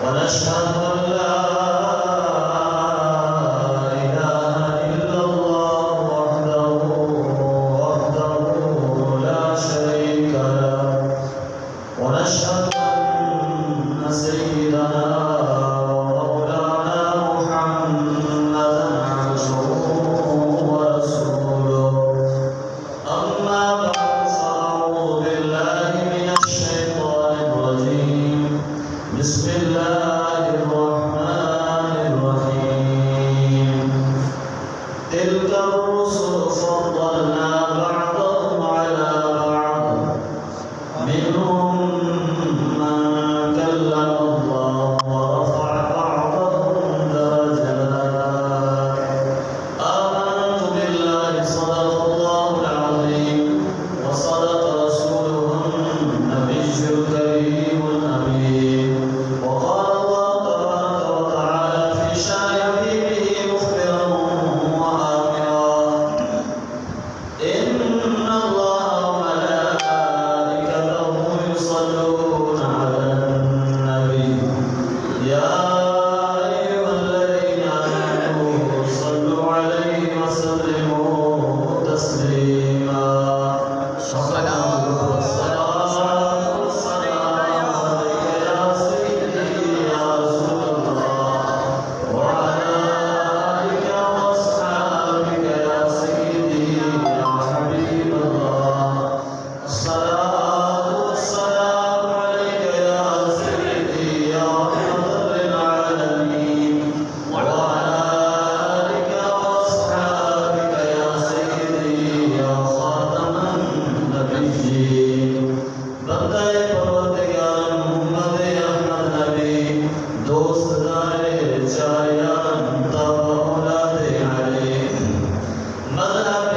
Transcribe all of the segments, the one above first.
ونشهد أن لا إله إلا الله وحده لا شريك له ونشهد أن سيدنا ومولانا محمدا عبده ورسوله أما بعد فأعوذ بالله من الشيطان الرجيم بسم الله الرحمن الرحيم تلك الرسل فضلنا بعضهم على بعض منهم من كلم الله ورفع بعضهم درجات آمنت بالله صدق الله العظيم وصدق رسوله النبي الكريم الأمين وقال الله تبارك وتعالى في شأن حبيبه مخبرا وآمرا إن الله وملائكته يصلون على النبي يا أيها الذين آمنوا صلوا عليه وسلموا تسليما الصلاة والسلام عليك يا سيدي يا رسول الله وعلى آلك وأصحابك يا سيدي يا حبيب الله الصلاة والسلام عليك يا سيدي يا رحمة للعالمين وعلى آلك وأصحابك يا سيدي يا خاتم النبيين بندہ پروردگار محمد احمد نبی دوست دارے چایان تاب اولاد علی مذہب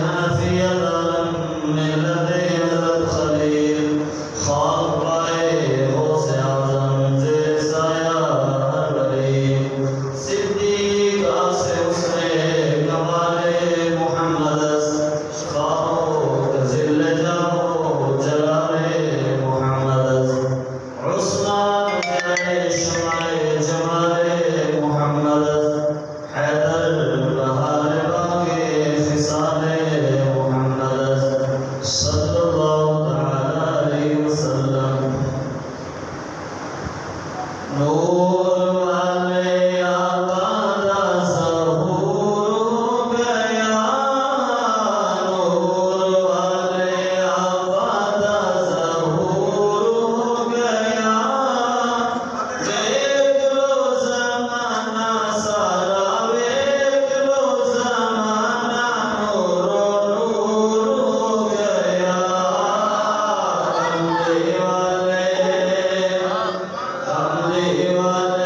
حنفیہ دارم ملت حضرت خلیل خان پائے غوث اعظم زیر سایہ ولی صدیق آسے حسن کمال محمد خاک ذل جاہ جلال محمد عثمان جلال شمع جمال محمد حیدر بہار باغ خصال محمد صلی اللہ تعالی علیہ وسلم نور والے آقا دا ظہور ہو گیا نور والے آقا دا ظہور ہو گیا دیکھ لو زمانہ سارا دیکھ لو زمانہ نور و نور ہو گیا کملی والے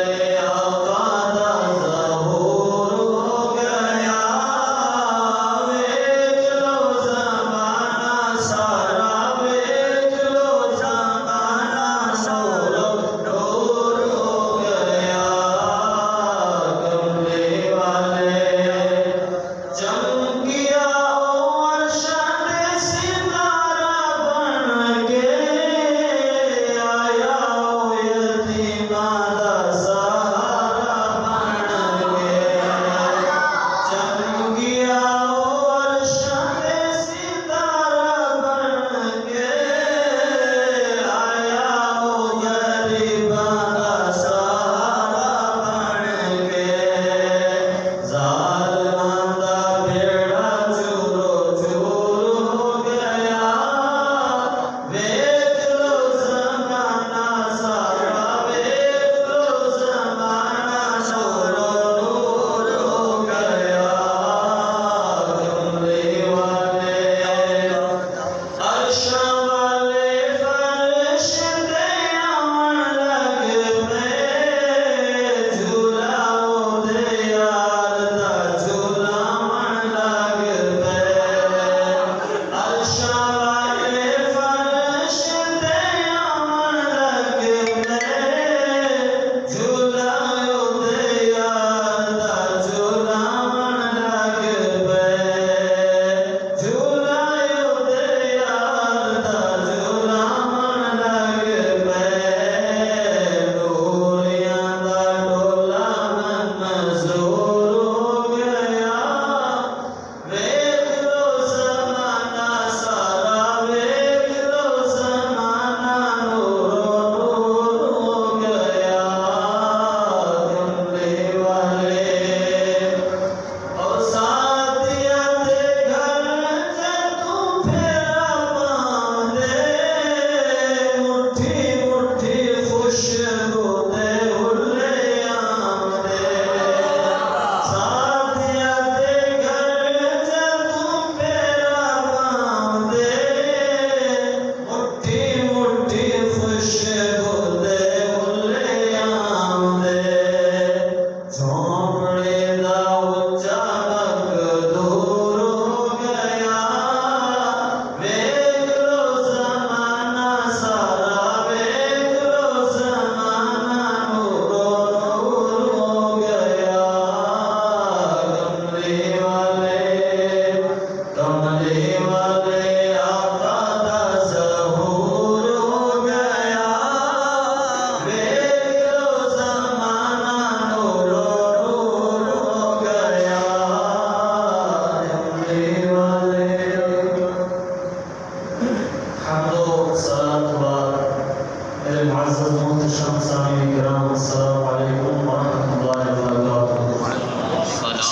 محتشم سامعین کرام السلام علیکم ورحمۃ اللہ وبرکاتہ۔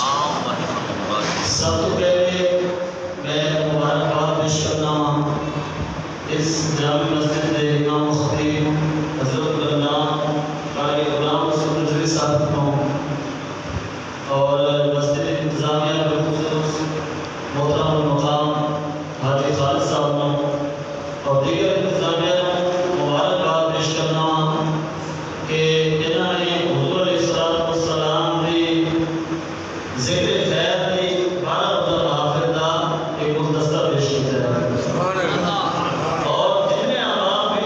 سب تو پہلے میں مبارکباد پیش کرنا اس جامع مسجد کے امام خطیب حضرت اللہ قاری غلام رسول رضوی صاحب کو اور مسجد انتظامیہ بالخصوص محترم المقام حاجی خالد صاحب کو اور دیگر انتظامیہ کو مبارکباد پیش کرنا کہ انہوں نے حضور علیہ السلام کی ذکر خیر کی 12 روزہ محافل کا ایک گلدستہ پیش کیا ہے اور جن میں آپ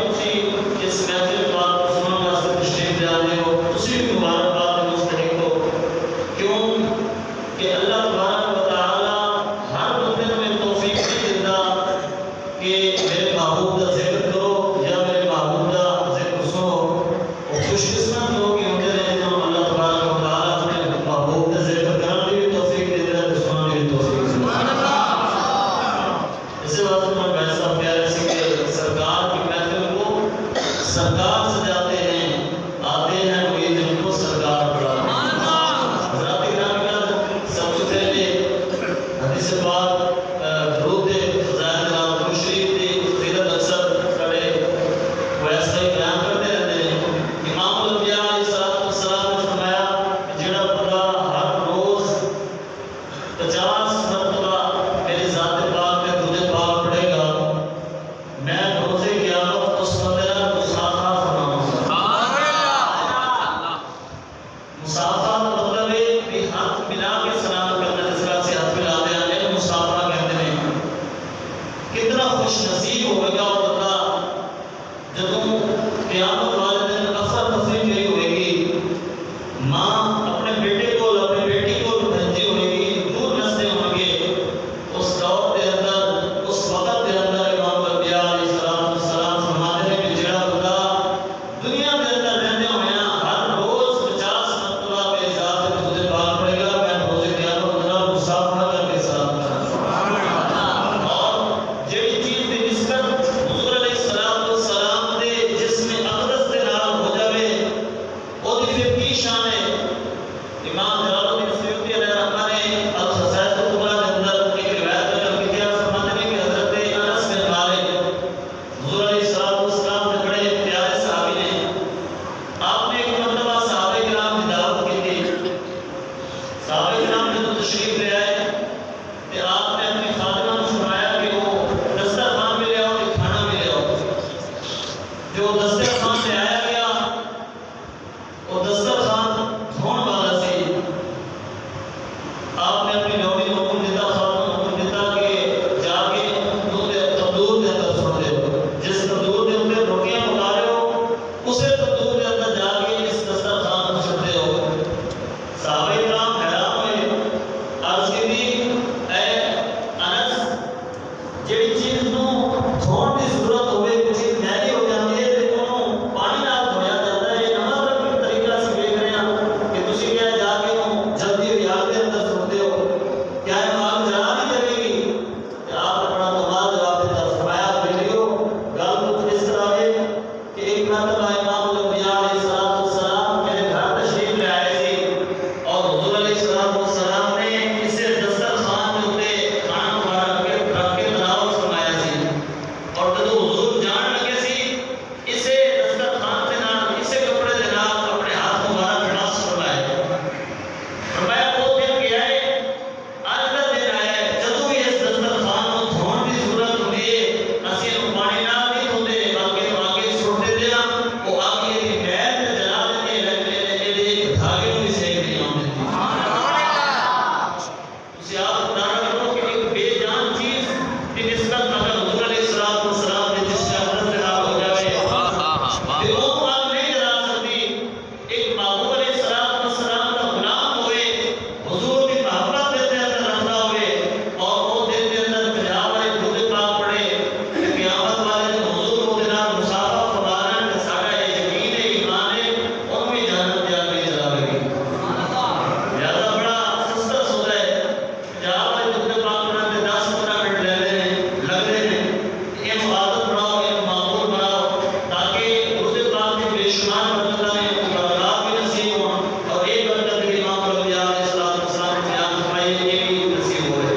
شمار برکت نے برکات بھی نصیب ہوں اور ایک برکت بھی امام الانبیاء علیہ السلام بیان فرمائی یہ بھی نصیب ہوئے۔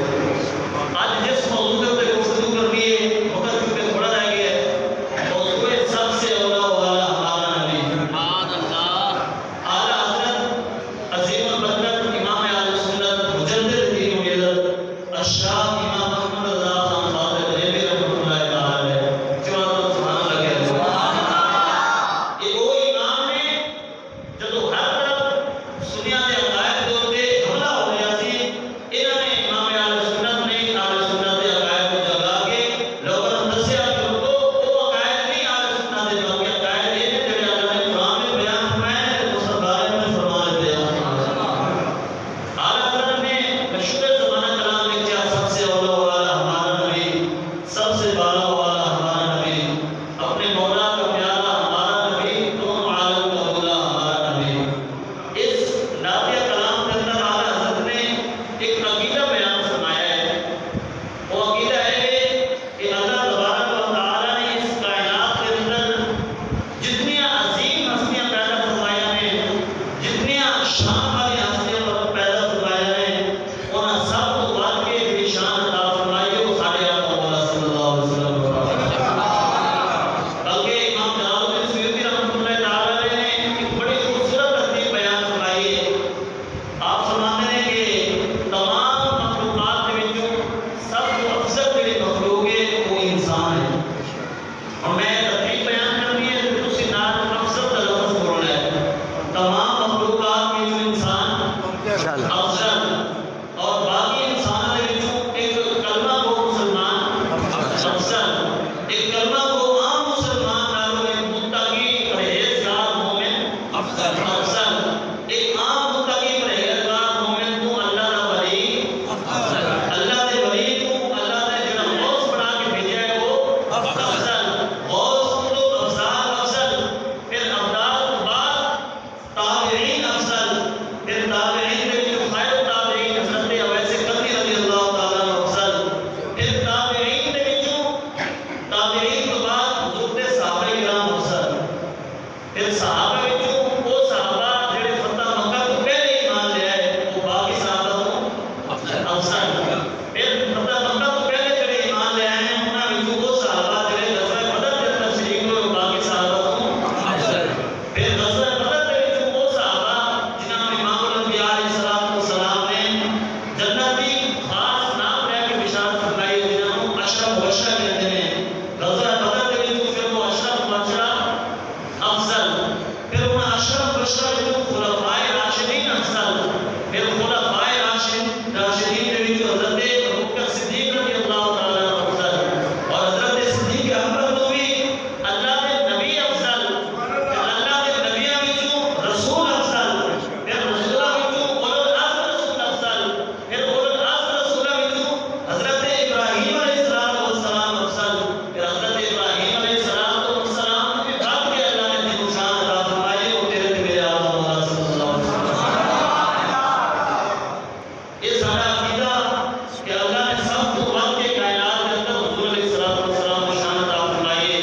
آج جس موضوع پہ گفتگو کرنی ہے وقت چونکہ تھوڑا رہ گیا ہے، موضوع سب سے اولا والا ہمارا نبی سبحان اللہ اعلیٰ حضرت عظیم البرکت امام اہل سنت مجدد دین و ملت الشاہ امام محمد رضا خان خالد بریلوی رحمۃ اللہ تعالی علیہ چوہدہ سبحان اللہ کہتے ہیں۔ یہ وہ امام نے جدو ہر طرف سنیا کے عقائد کے اوپر حملہ ہو گیا سی، انہوں نے امام اہل سنت نے اہل سنت کے عقائد کو جگا کے لوگوں نے دسیا کہ وہ عقائد نہیں اہل سنت کے بلکہ عقائد یہ نے جڑے اللہ نے قرآن میں بیان فرمائے ہیں اس بارے میں فرمان بیان فرمایا۔ اعلیٰ حضرت نے مشہور زمانہ کلام میں کیا سب سے اولا والا ہمارا نبی، سب سے بالا والا ہمارا نبی، اپنے مولا کا پیارا ہمارا نبی، دونوں عالم کا مولا ہمارا نبی۔ اس نعتیہ کلام کے اندر اعلیٰ حضرت نے ایک عقیدہ بیان فرمایا ہے۔ وہ عقیدہ ہے کہ اللہ تبارک و تعالیٰ نے اس کائنات کے اندر جتنی عظیم ہستیاں پیدا فرمایا ہیں، جتنی شان والی ہستیاں پیدا فرمایا ہیں، انہاں سب کو بات کے جڑی شان عطا فرمائی ہے وہ سارے آقا مولا صلی اللہ علیہ وسلم کو بلکہ امام جلال الدین سیوطی رحمۃ اللہ تعالی علیہ نے ایک بڑی خوبصورت ترتیب بیان فرمائی ہے۔ آپ فرماتے ہیں کہ تمام مخلوقات کے وچوں سب تو افضل جڑی مخلوق ہے وہ انسان ہے، اور میں ترتیب بیان کرنی ہے تو تسی نال افضل کا لفظ بولنا ہے۔ تمام مخلوقات کے جو انسان افضل اور باقی انسان کے وچوں ایک کلمہ گو مسلمان افضل، ایک کلمہ گو عام مسلمان نالوں ایک متقی پرہیزگار مومن افضل، ایک عام متقی پرہیزگار مومن تو اللہ دا ولی اللہ دے ولی کو اللہ نے جڑا غوث بنا کے بھیجا ہے وہ افضل، غوث تو افضل، پھر ابدال کے بعد تابعین افضل، پھر تابعین میں جو خیر التابعین حضرت اویس قرنی رضی اللہ تعالیٰ عنہ افضل، پھر تابعین میں جو تابعین کے بعد حضور دے صحابہ کرام افضل، پھر صحابہ میں جو وہ صحابہ جڑے فتح مکہ کو پہلے ایمان لے آئے وہ باقی صحابہ کو افضل، پھر فتح مکہ کو پہلے جڑے ایمان لے آئے ہیں انہاں میں جو وہ صحابہ جڑے غزوہ بدر کے اندر شریک ہوئے وہ باقی صحابہ کو افضل، پھر غزوہ بدر کے جو وہ صحابہ جنہاں میں امام الانبیاء علیہ السلام نے جنت کی خاص نام لے کے بشارت فرمائی جنہاں کو اشرف مبشرہ کہتے ہیں، غزوہ بدر کے جو پھر وہ اشرف مبشرہ افضل، پھر انہاں اشرف مبشرہ کے جو خلفائے راشدین افضل، پھر خلفائے راشدین کے جو حضرت ابوبکر صدیق رضی اللہ تعالیٰ عنہ افضل، اور حضرت صدیق اکبر کو بھی اللہ کے نبی افضل، پھر اللہ کے نبیوں میں جو رسول افضل، پھر رسولہ میں جو اولو العزم رسول افضل، پھر اولو العزم رسولہ میں جو حضرت ابراہیم علیہ السلام افضل، پھر حضرت ابراہیم علیہ السلام کے بعد کے اللہ نے جن شان عطا فرمائی وہ تیرے تے میرے آقا مولا صلی اللہ علیہ وسلم۔ یہ سارا عقیدہ کہ اللہ نے سب کو وقت کے کائنات کے اندر حضور علیہ السلام کو شان عطا فرمائی ہے۔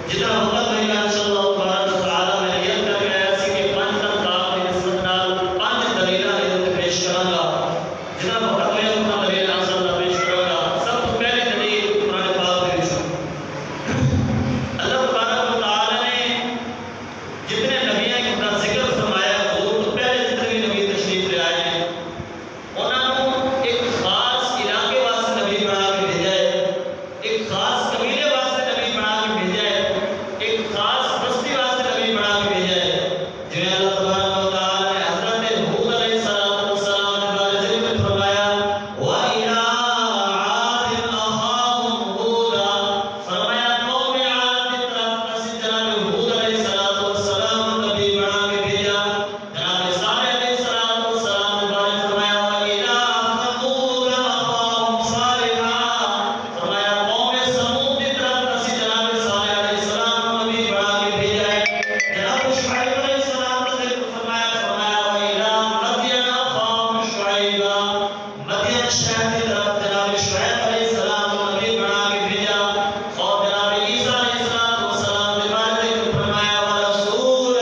جتنا وقت ملے گا انشاءاللہ تبارک و تعالی میں نیت کر کے آیا سی کہ 5 تنقاب کی نسبت نال 5 دلیلاں یہ پیش کراں گا، جتنا وقت ملے اتنا دلیل انشاءاللہ پیش کراں گا۔ سب تو پہلی دلیل قرآن پاک کے وچوں اللہ تبارک و تعالی نے جتنے نبیوں کا ذکر فرمایا حضور تو پہلے جتنے بھی نبی تشریف لے آئے ہیں انہوں نے ایک خاص علاقے واسطے نبی بنا کے بھیجا ہے، ایک خاص قبیلے واسطے نبی بنا کے بھیجا ہے، ایک خاص بستی واسطے نبی بنا کے بھیجا ہے، جنہیں اللہ تبارک و تعالی نے حضرت ہود علیہ السلام کے بارے ذکر فرمایا وَإِلَىٰ عَادٍ أَخَاهُمْ هُودًا، فرمایا قوم عاد کی طرف پس جناب ہود علیہ السلام نبی بنا کے بھیجا، جناب صالح علیہ السلام کے بارے فرمایا وَإِلَىٰ ثَمُودَ أَخَاهُمْ صَالِحًا، فرمایا قوم سمود کی طرف پس جناب صالح علیہ السلام نبی بنا کے بھیجا ہے، جناب شعیب علیہ السلام کا ذکر فرمایا وَإِلَىٰ مَدْيَنَ أَخَاهُمْ شُعَيْبًا، مدین شہر کی طرف جناب شعیب علیہ السلام نبی بنا کے بھیجا، اور جناب عیسیٰ علیہ السلام کے بارے ذکر فرمایا وَرَسُولًا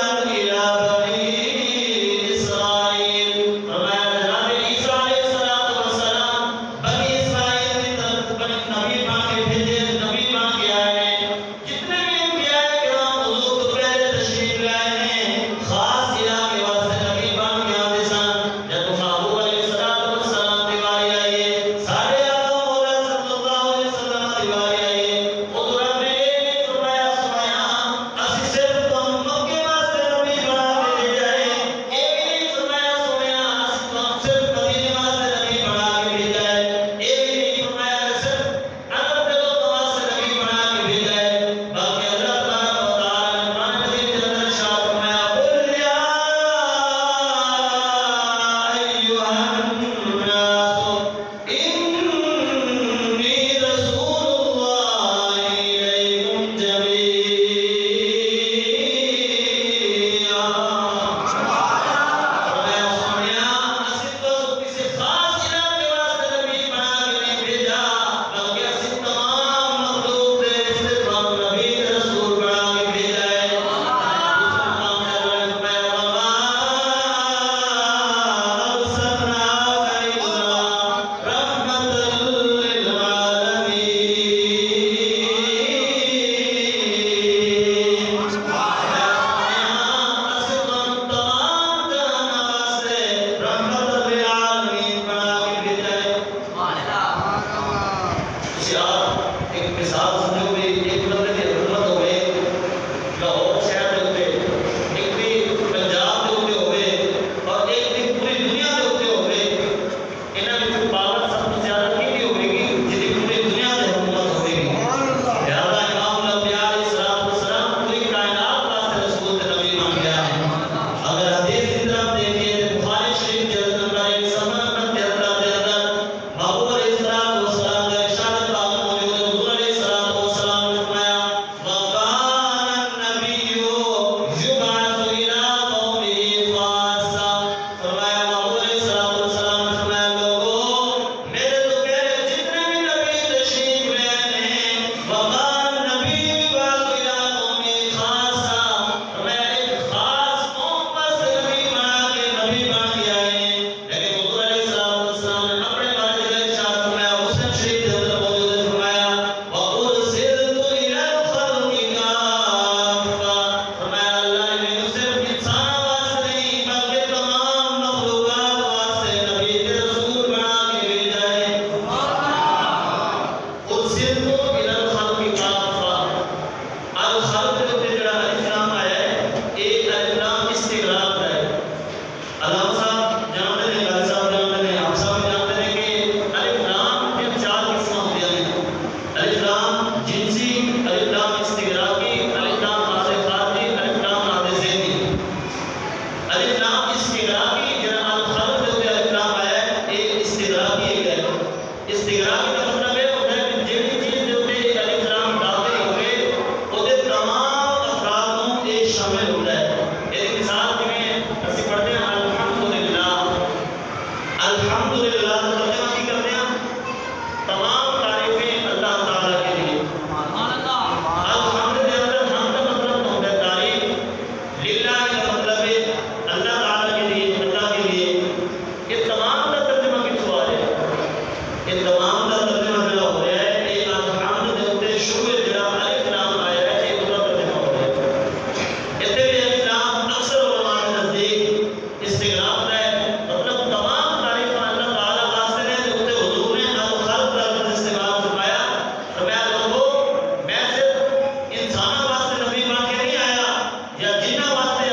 للہ کا مطلب ہے اللہ تعالیٰ کے لیے، اللہ کے لیے. یہ تمام کا ترجمہ کس ہوا ہے؟ یہ تمام کا ترجمہ جو ہو رہا ہے ایک الحمد دے اتے شروع جڑا الف لام آیا ہے یہ پورا ترجمہ ہو رہا ہے. اتنے بھی الف لام اکثر علماء کے نزدیک استغراق ہے، مطلب تمام تعریفیں اللہ تعالیٰ واسطے ہیں. اتنے حضور نے الخلق کا لفظ استعمال فرمایا. فرمایا لوگوں میں صرف انسانوں واسطے نبی بن کے نہیں آیا یا جنوں واسطے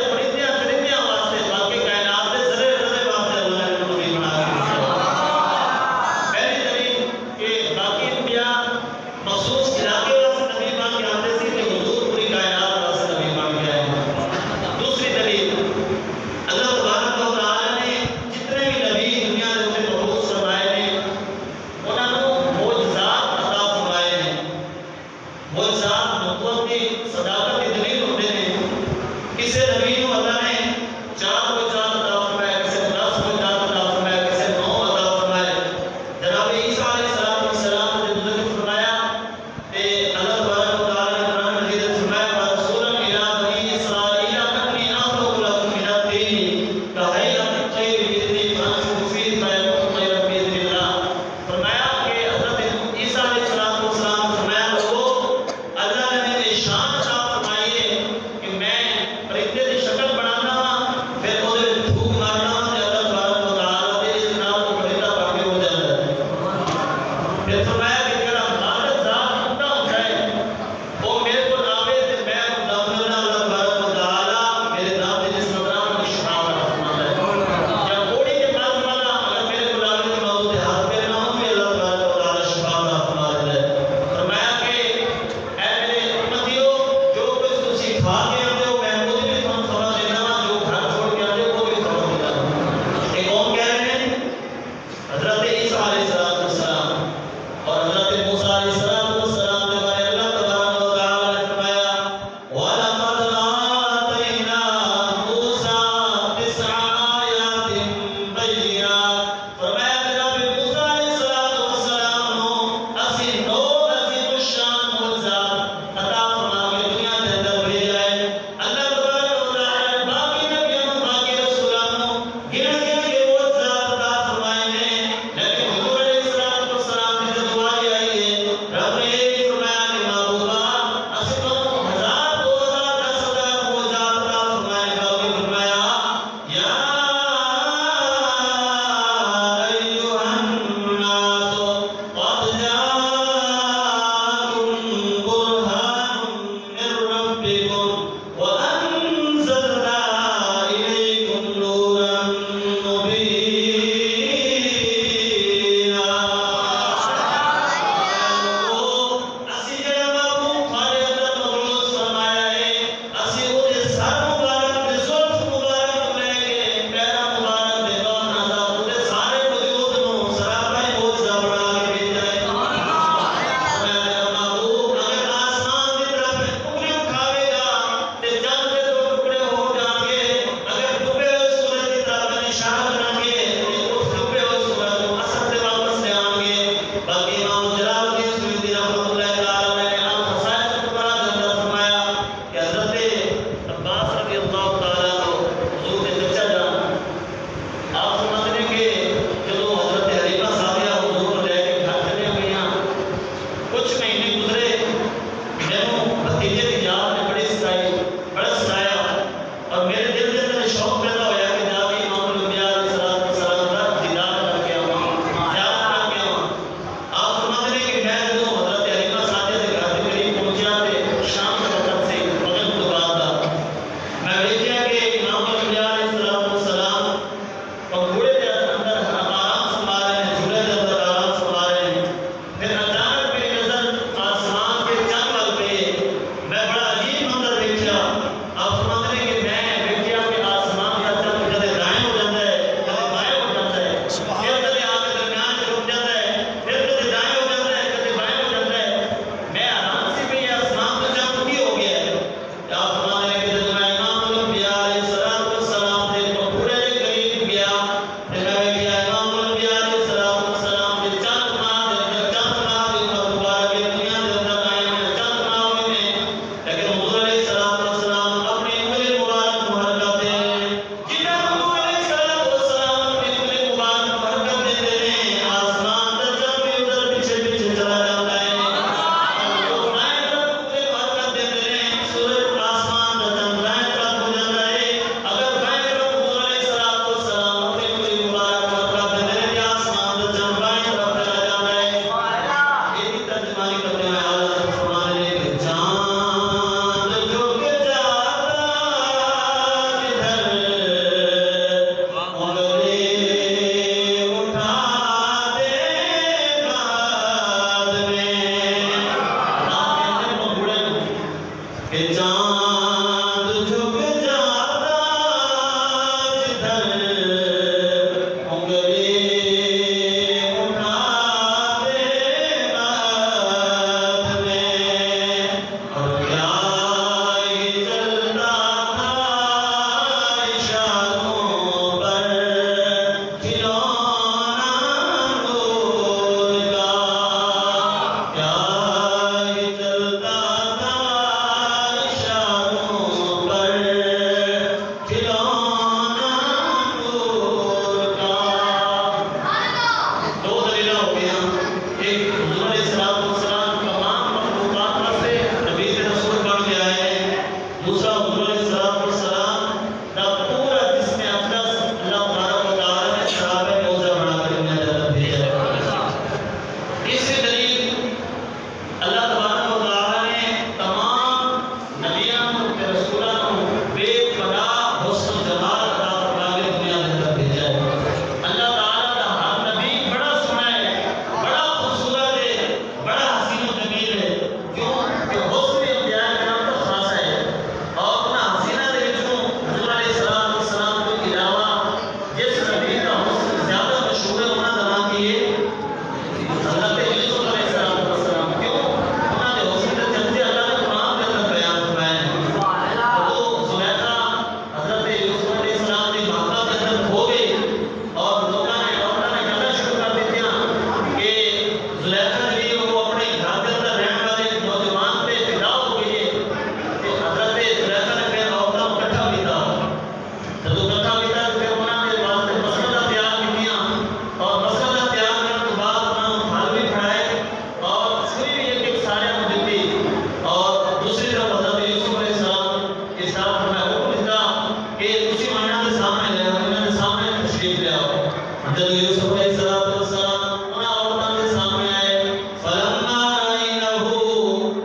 جب یوسف علیہ السلام انہاں عورتاں دے سامنے آئے فلما رأينه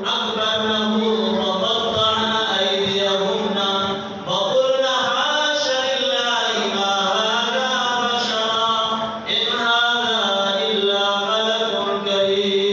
أكبرنه وقطعن أيديهن وقلن حاش لله ما هذا بشرا إن هذا إلا ملك كريم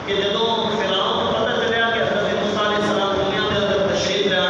کہ جدوں فرعون کو پتہ چلیا کہ حضرت موسیٰ علیہ السلام دنیا دے اندر تشریف لے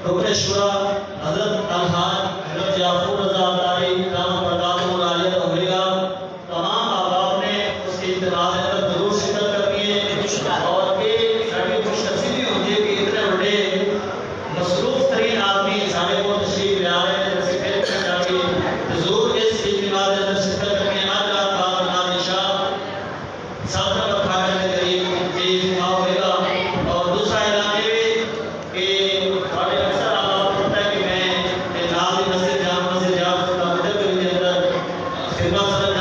رکن شورا حضرت الحاج حضرت یعقوب رضا اطاری دامت برکاتہ العالیہ عمریہ، تمام احباب نے اس کے اجتماع میں اندر ضرور شرکت کرنی ہے، اور یہ ساری خوش نصیبی ہوتی ہے کہ اتنے بڑے مصروف ترین آدمی سارے کو تشریف لے آ رہے ہیں، جیسے پھر چاہیے ضرور اس اجتماع میں اندر شرکت کرنی ہے۔ آج رات باب نام نشاء سب کا کھانے کے قریب یہ اجتماع ہوئے گا۔ اور دوسرا اعلان یہ کہ ہمارے اکثر آپ کو پتہ ہے کہ میں نام مسجد جامع مسجد جامع کے اندر خدمت